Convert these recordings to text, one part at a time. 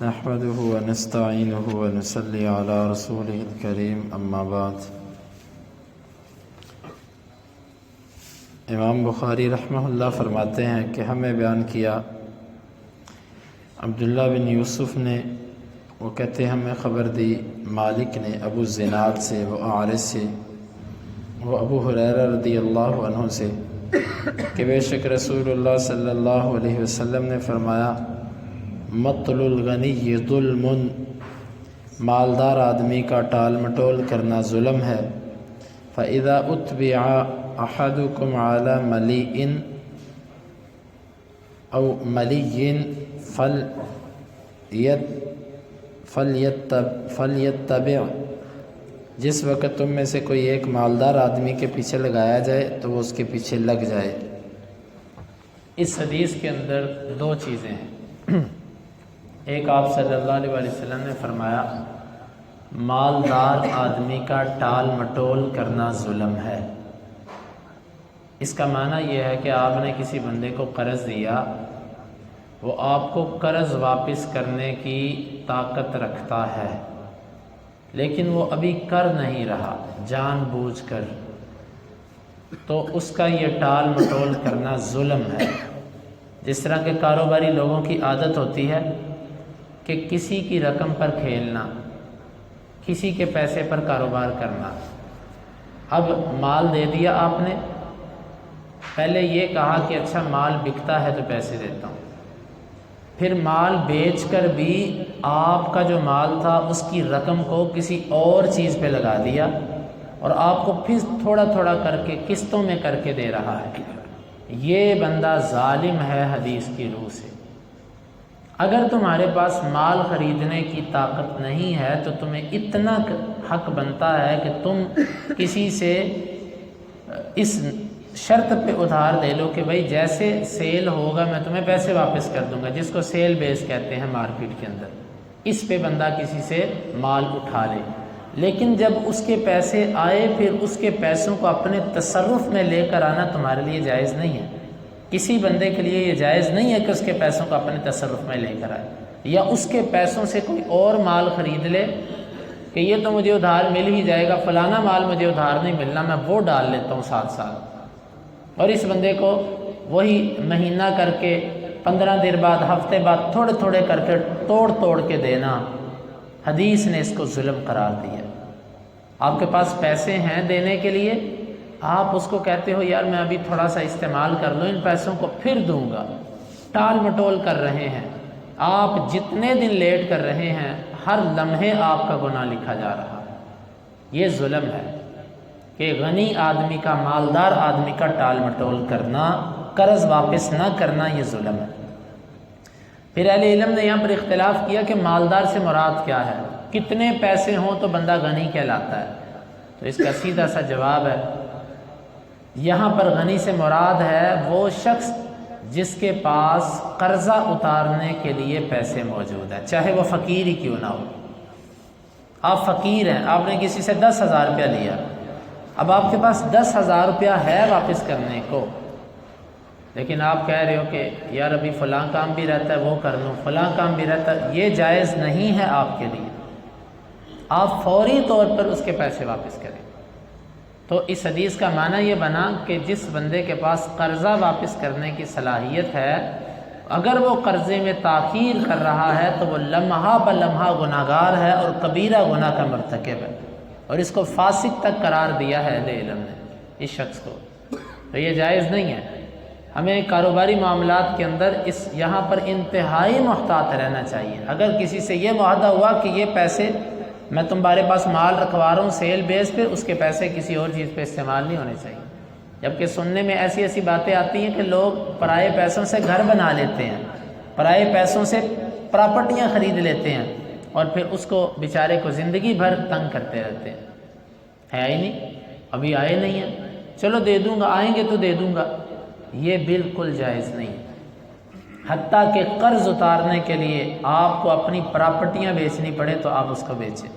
نحمده ونستعینه ونصلی علی رسوله الکریم اما بعد۔ امام بخاری رحمہ اللہ فرماتے ہیں کہ ہمیں بیان کیا عبداللہ بن یوسف نے، وہ کہتے ہیں ہمیں خبر دی مالک نے ابو الزناد سے، وہ اعرج سے، وہ ابو ہریرہ رضی اللہ عنہ سے کہ بے شک رسول اللہ صلی اللہ علیہ وسلم نے فرمایا مطل الغنی ظلم، مالدار آدمی کا ٹال مٹول کرنا ظلم ہے۔ فَإِذَا أُتْبِعَ أَحَدُكُمْ عَلَى مَلِيٍّ أَوْ مَلِيٍّ فَلْيَتَّبِعْ، جس وقت تم میں سے کوئی ایک مالدار آدمی کے پیچھے لگایا جائے تو وہ اس کے پیچھے لگ جائے۔ اس حدیث کے اندر دو چیزیں ہیں۔ ایک آپ صلی اللہ علیہ وسلم نے فرمایا مالدار آدمی کا ٹال مٹول کرنا ظلم ہے۔ اس کا معنی یہ ہے کہ آپ نے کسی بندے کو قرض دیا، وہ آپ کو قرض واپس کرنے کی طاقت رکھتا ہے لیکن وہ ابھی کر نہیں رہا جان بوجھ کر، تو اس کا یہ ٹال مٹول کرنا ظلم ہے۔ جس طرح کے کاروباری لوگوں کی عادت ہوتی ہے کہ کسی کی رقم پر کھیلنا، کسی کے پیسے پر کاروبار کرنا۔ اب مال دے دیا آپ نے، پہلے یہ کہا کہ اچھا مال بکتا ہے تو پیسے دیتا ہوں، پھر مال بیچ کر بھی آپ کا جو مال تھا اس کی رقم کو کسی اور چیز پہ لگا دیا اور آپ کو پھر تھوڑا تھوڑا کر کے قسطوں میں کر کے دے رہا ہے۔ یہ بندہ ظالم ہے حدیث کی روح سے۔ اگر تمہارے پاس مال خریدنے کی طاقت نہیں ہے تو تمہیں اتنا حق بنتا ہے کہ تم کسی سے اس شرط پہ ادھار دے لو کہ بھائی جیسے سیل ہوگا میں تمہیں پیسے واپس کر دوں گا، جس کو سیل بیس کہتے ہیں مارکیٹ کے اندر۔ اس پہ بندہ کسی سے مال اٹھا لے، لیکن جب اس کے پیسے آئے پھر اس کے پیسوں کو اپنے تصرف میں لے کر آنا تمہارے لیے جائز نہیں ہے۔ کسی بندے کے لیے یہ جائز نہیں ہے کہ اس کے پیسوں کو اپنے تصرف میں لے کر آئے، یا اس کے پیسوں سے کوئی اور مال خرید لے کہ یہ تو مجھے ادھار مل ہی جائے گا، فلانا مال مجھے ادھار نہیں ملنا، میں وہ ڈال لیتا ہوں 7 سال، اور اس بندے کو وہی مہینہ کر کے 15 دن بعد، ہفتے بعد تھوڑے تھوڑے کر کے توڑ کے دینا، حدیث نے اس کو ظلم قرار دیا۔ آپ کے پاس پیسے ہیں دینے کے لیے، آپ اس کو کہتے ہو یار میں ابھی تھوڑا سا استعمال کر لوں، ان پیسوں کو پھر دوں گا، ٹال مٹول کر رہے ہیں۔ آپ جتنے دن لیٹ کر رہے ہیں ہر لمحے آپ کا گناہ لکھا جا رہا ہے۔ یہ ظلم ہے کہ غنی آدمی کا، مالدار آدمی کا ٹال مٹول کرنا، قرض واپس نہ کرنا، یہ ظلم ہے۔ پھر اہل علم نے یہاں پر اختلاف کیا کہ مالدار سے مراد کیا ہے، کتنے پیسے ہوں تو بندہ غنی کہلاتا ہے؟ تو اس کا سیدھا سا جواب ہے، یہاں پر غنی سے مراد ہے وہ شخص جس کے پاس قرضہ اتارنے کے لیے پیسے موجود ہیں، چاہے وہ فقیر ہی کیوں نہ ہو۔ آپ فقیر ہیں، آپ نے کسی سے 10,000 روپیہ لیا، اب آپ کے پاس 10,000 روپیہ ہے واپس کرنے کو، لیکن آپ کہہ رہے ہو کہ یار ابھی فلاں کام بھی رہتا ہے وہ کر لوں، فلاں کام بھی رہتا ہے، یہ جائز نہیں ہے آپ کے لیے۔ آپ فوری طور پر اس کے پیسے واپس کریں۔ تو اس حدیث کا معنی یہ بنا کہ جس بندے کے پاس قرضہ واپس کرنے کی صلاحیت ہے، اگر وہ قرضے میں تاخیر کر رہا ہے تو وہ لمحہ بلمحہ گناہگار ہے اور کبیرہ گناہ کا مرتکب ہے، اور اس کو فاسق تک قرار دیا ہے اہل علم نے اس شخص کو۔ تو یہ جائز نہیں ہے۔ ہمیں کاروباری معاملات کے اندر یہاں پر انتہائی محتاط رہنا چاہیے۔ اگر کسی سے یہ معاہدہ ہوا کہ یہ پیسے میں تمہارے پاس مال رکھوا رہا ہوں سیل بیس پہ، اس کے پیسے کسی اور چیز پہ استعمال نہیں ہونے چاہیے۔ جبکہ سننے میں ایسی باتیں آتی ہیں کہ لوگ پرائے پیسوں سے گھر بنا لیتے ہیں، پرائے پیسوں سے پراپرٹیاں خرید لیتے ہیں، اور پھر اس کو بیچارے کو زندگی بھر تنگ کرتے رہتے ہیں۔ ہے ہی نہیں، ابھی آئے نہیں ہیں، چلو دے دوں گا، آئیں گے تو دے دوں گا۔ یہ بالکل جائز نہیں۔ حتیٰ کہ قرض اتارنے کے لیے آپ کو اپنی پراپرٹیاں بیچنی پڑے تو آپ اس کو بیچیں،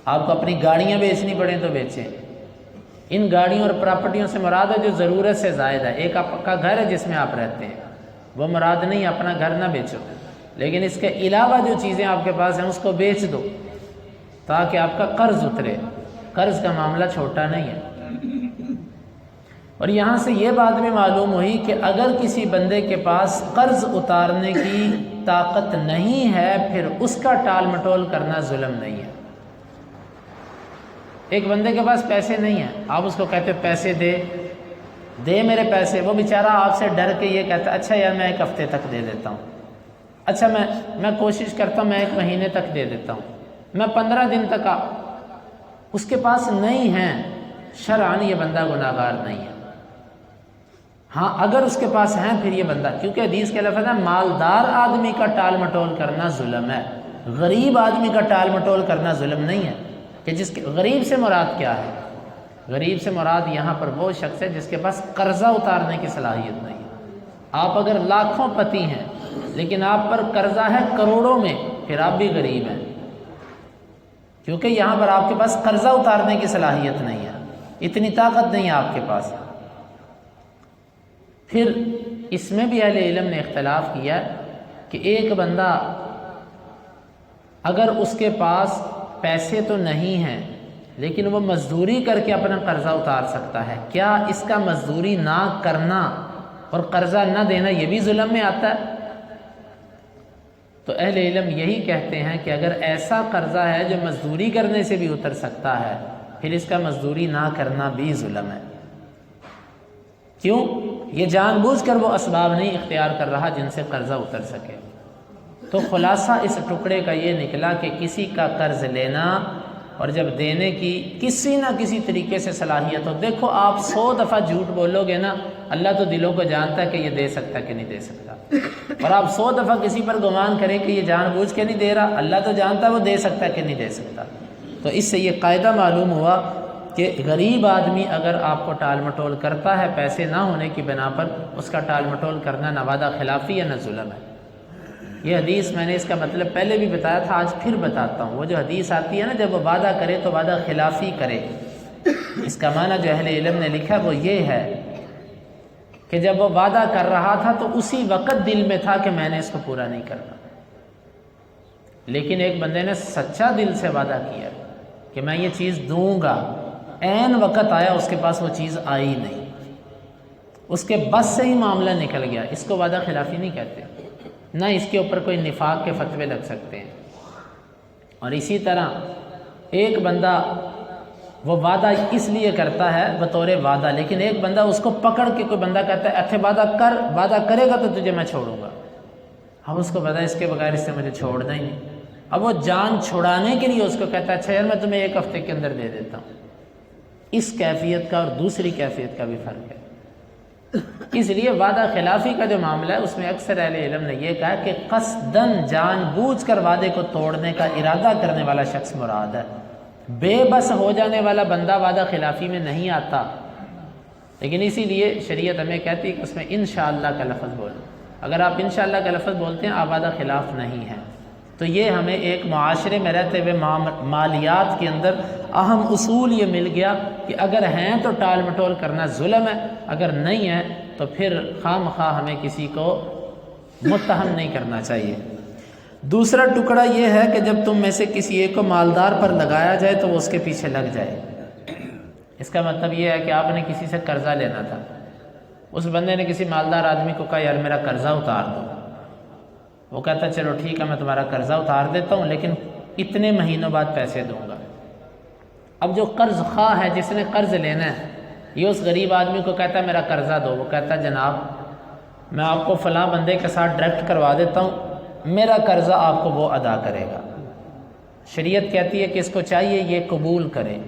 آپ کو اپنی گاڑیاں بیچنی پڑیں تو بیچیں۔ ان گاڑیوں اور پراپرٹیوں سے مراد ہے جو ضرورت سے زائد ہے۔ ایک آپ کا گھر ہے جس میں آپ رہتے ہیں، وہ مراد نہیں، اپنا گھر نہ بیچو۔ لیکن اس کے علاوہ جو چیزیں آپ کے پاس ہیں اس کو بیچ دو تاکہ آپ کا قرض اترے۔ قرض کا معاملہ چھوٹا نہیں ہے۔ اور یہاں سے یہ بات بھی معلوم ہوئی کہ اگر کسی بندے کے پاس قرض اتارنے کی طاقت نہیں ہے پھر اس کا ٹال مٹول کرنا ظلم نہیں ہے۔ ایک بندے کے پاس پیسے نہیں ہیں، آپ اس کو کہتے پیسے دے میرے پیسے، وہ بیچارہ آپ سے ڈر کے یہ کہتا ہے اچھا یار میں 1 ہفتے تک دے دیتا ہوں، اچھا میں کوشش کرتا ہوں میں 1 مہینے تک دے دیتا ہوں، میں 15 دن تک اس کے پاس نہیں ہیں، شرعاً یہ بندہ گناہگار نہیں ہے۔ ہاں اگر اس کے پاس ہیں پھر یہ بندہ، کیونکہ حدیث کے لفظ ہے مالدار آدمی کا ٹال مٹول کرنا ظلم ہے، غریب آدمی کا ٹال مٹول کرنا ظلم نہیں ہے۔ کہ جس کے غریب سے مراد کیا ہے؟ غریب سے مراد یہاں پر وہ شخص ہے جس کے پاس قرضہ اتارنے کی صلاحیت نہیں ہے۔ آپ اگر لاکھوں پتی ہیں لیکن آپ پر قرضہ ہے کروڑوں میں، پھر آپ بھی غریب ہیں، کیونکہ یہاں پر آپ کے پاس قرضہ اتارنے کی صلاحیت نہیں ہے، اتنی طاقت نہیں ہے آپ کے پاس۔ پھر اس میں بھی اہل علم نے اختلاف کیا کہ ایک بندہ اگر اس کے پاس پیسے تو نہیں ہیں لیکن وہ مزدوری کر کے اپنا قرضہ اتار سکتا ہے، کیا اس کا مزدوری نہ کرنا اور قرضہ نہ دینا یہ بھی ظلم میں آتا ہے؟ تو اہل علم یہی کہتے ہیں کہ اگر ایسا قرضہ ہے جو مزدوری کرنے سے بھی اتر سکتا ہے پھر اس کا مزدوری نہ کرنا بھی ظلم ہے۔ کیوں؟ یہ جان بوجھ کر وہ اسباب نہیں اختیار کر رہا جن سے قرضہ اتر سکے۔ تو خلاصہ اس ٹکڑے کا یہ نکلا کہ کسی کا قرض لینا اور جب دینے کی کسی نہ کسی طریقے سے صلاحیت ہو، دیکھو آپ 100 دفعہ جھوٹ بولو گے نا، اللہ تو دلوں کو جانتا ہے کہ یہ دے سکتا کہ نہیں دے سکتا، اور آپ 100 دفعہ کسی پر گمان کریں کہ یہ جان بوجھ کے نہیں دے رہا، اللہ تو جانتا ہے وہ دے سکتا کہ نہیں دے سکتا۔ تو اس سے یہ قاعدہ معلوم ہوا کہ غریب آدمی اگر آپ کو ٹال مٹول کرتا ہے پیسے نہ ہونے کی بنا پر، اس کا ٹال مٹول کرنا نہ وعدہ خلافی ہے نہ ظلم ہے۔ یہ حدیث میں نے اس کا مطلب پہلے بھی بتایا تھا، آج پھر بتاتا ہوں۔ وہ جو حدیث آتی ہے نا جب وہ وعدہ کرے تو وعدہ خلافی کرے، اس کا معنی جو اہل علم نے لکھا وہ یہ ہے کہ جب وہ وعدہ کر رہا تھا تو اسی وقت دل میں تھا کہ میں نے اس کو پورا نہیں کرنا، لیکن ایک بندے نے سچا دل سے وعدہ کیا کہ میں یہ چیز دوں گا، عین وقت آیا اس کے پاس وہ چیز آئی نہیں، اس کے بس سے ہی معاملہ نکل گیا، اس کو وعدہ خلافی نہیں کہتے، نہ اس کے اوپر کوئی نفاق کے فتوے لگ سکتے ہیں۔ اور اسی طرح ایک بندہ وہ وعدہ اس لیے کرتا ہے بطور وعدہ، لیکن ایک بندہ اس کو پکڑ کے کوئی بندہ کہتا ہے اچھا وعدہ کرے گا تو تجھے میں چھوڑوں گا، اب اس کو پتا ہے اس کے بغیر اس سے مجھے چھوڑنا ہی نہیں، اب وہ جان چھڑانے کے لیے اس کو کہتا ہے اچھا یار میں تمہیں 1 ہفتے کے اندر دے دیتا ہوں۔ اس کیفیت کا اور دوسری کیفیت کا بھی فرق ہے۔ اس لیے وعدہ خلافی کا جو معاملہ ہے اس میں اکثر اہل علم نے یہ کہا کہ قصداً جان بوجھ کر وعدے کو توڑنے کا ارادہ کرنے والا شخص مراد ہے، بے بس ہو جانے والا بندہ وعدہ خلافی میں نہیں آتا۔ لیکن اسی لیے شریعت ہمیں کہتی ہے کہ اس میں انشاءاللہ کا لفظ بولو، اگر آپ انشاءاللہ کا لفظ بولتے ہیں آپ وعدہ خلاف نہیں ہیں۔ تو یہ ہمیں ایک معاشرے میں رہتے ہوئے مالیات کے اندر اہم اصول یہ مل گیا کہ اگر ہیں تو ٹال مٹول کرنا ظلم ہے، اگر نہیں ہے تو پھر خواہ مخواہ ہمیں کسی کو متہم نہیں کرنا چاہیے۔ دوسرا ٹکڑا یہ ہے کہ جب تم میں سے کسی ایک کو مالدار پر لگایا جائے تو وہ اس کے پیچھے لگ جائے۔ اس کا مطلب یہ ہے کہ آپ نے کسی سے قرضہ لینا تھا، اس بندے نے کسی مالدار آدمی کو کہا یار میرا قرضہ اتار دو، وہ کہتا چلو ٹھیک ہے میں تمہارا قرضہ اتار دیتا ہوں لیکن اتنے مہینوں بعد پیسے دوں گا۔ اب جو قرض خواہ ہے جس نے قرض لینا ہے یہ اس غریب آدمی کو کہتا ہے میرا قرضہ دو، وہ کہتا ہے جناب میں آپ کو فلاں بندے کے ساتھ ڈائریکٹ کروا دیتا ہوں، میرا قرضہ آپ کو وہ ادا کرے گا۔ شریعت کہتی ہے کہ اس کو چاہیے یہ قبول کرے،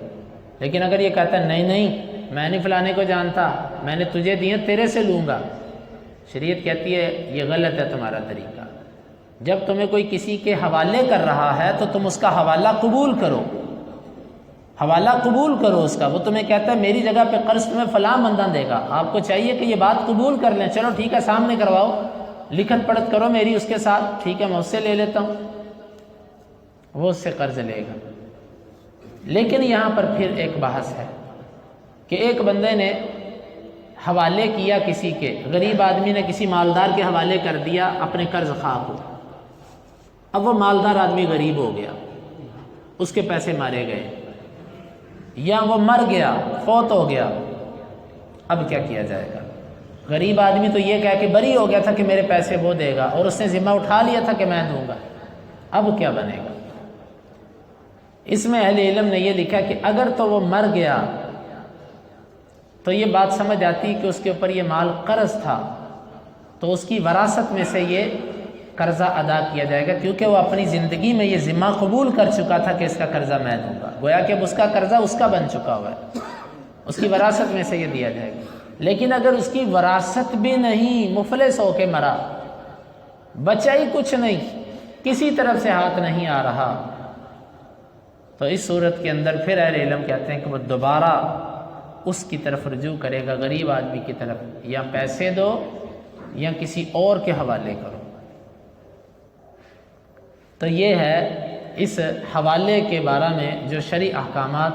لیکن اگر یہ کہتا ہے نہیں نہیں میں نہیں فلانے کو جانتا، میں نے تجھے دیے تیرے سے لوں گا، شریعت کہتی ہے یہ غلط ہے تمہارا طریقہ۔ جب تمہیں کوئی کسی کے حوالے کر رہا ہے تو تم اس کا حوالہ قبول کرو، حوالہ قبول کرو اس کا، وہ تمہیں کہتا ہے میری جگہ پہ قرض تمہیں فلاں بندہ دے گا، آپ کو چاہیے کہ یہ بات قبول کر لیں، چلو ٹھیک ہے سامنے کرواؤ، لکھت پڑھت کرو میری اس کے ساتھ، ٹھیک ہے میں اس سے لے لیتا ہوں، وہ اس سے قرض لے گا۔ لیکن یہاں پر پھر ایک بحث ہے کہ ایک بندے نے حوالے کیا کسی کے، غریب آدمی نے کسی مالدار کے حوالے کر دیا اپنے قرض خواہ کو، اب وہ مالدار آدمی غریب ہو گیا، اس کے پیسے مارے گئے، یا وہ مر گیا، فوت ہو گیا، اب کیا کیا جائے گا؟ غریب آدمی تو یہ کہہ کے بری ہو گیا تھا کہ میرے پیسے وہ دے گا، اور اس نے ذمہ اٹھا لیا تھا کہ میں دوں گا، اب کیا بنے گا؟ اس میں اہل علم نے یہ لکھا کہ اگر تو وہ مر گیا تو یہ بات سمجھ آتی کہ اس کے اوپر یہ مال قرض تھا، تو اس کی وراثت میں سے یہ قرضہ ادا کیا جائے گا، کیونکہ وہ اپنی زندگی میں یہ ذمہ قبول کر چکا تھا کہ اس کا قرضہ میں دوں گا، گویا کہ اب اس کا قرضہ اس کا بن چکا ہوا ہے، اس کی وراثت میں سے یہ دیا جائے گا۔ لیکن اگر اس کی وراثت بھی نہیں، مفلس ہو کے مرا، بچا ہی کچھ نہیں، کسی طرف سے ہاتھ نہیں آ رہا، تو اس صورت کے اندر پھر اہل علم کہتے ہیں کہ وہ دوبارہ اس کی طرف رجوع کرے گا، غریب آدمی کی طرف، یا پیسے دو یا کسی اور کے حوالے کرو۔ تو یہ ہے اس حوالے کے بارے میں جو شرعی احکامات،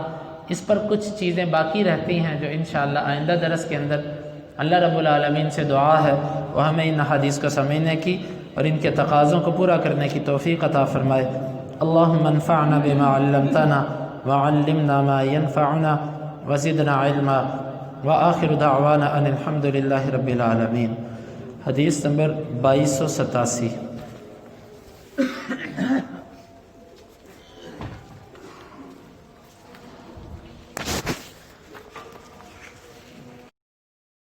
اس پر کچھ چیزیں باقی رہتی ہیں جو انشاءاللہ آئندہ درس کے اندر اللہ رب العالمین سے دعا ہے وہ ہمیں ان حدیث کو سمجھنے کی اور ان کے تقاضوں کو پورا کرنے کی توفیق عطا فرمائے۔ اللہم انفعنا بما علمتنا وعلمنا ما ينفعنا وزدنا علما وآخر دعوانا ان الحمد للہ رب العالمین۔ حدیث نمبر 2287۔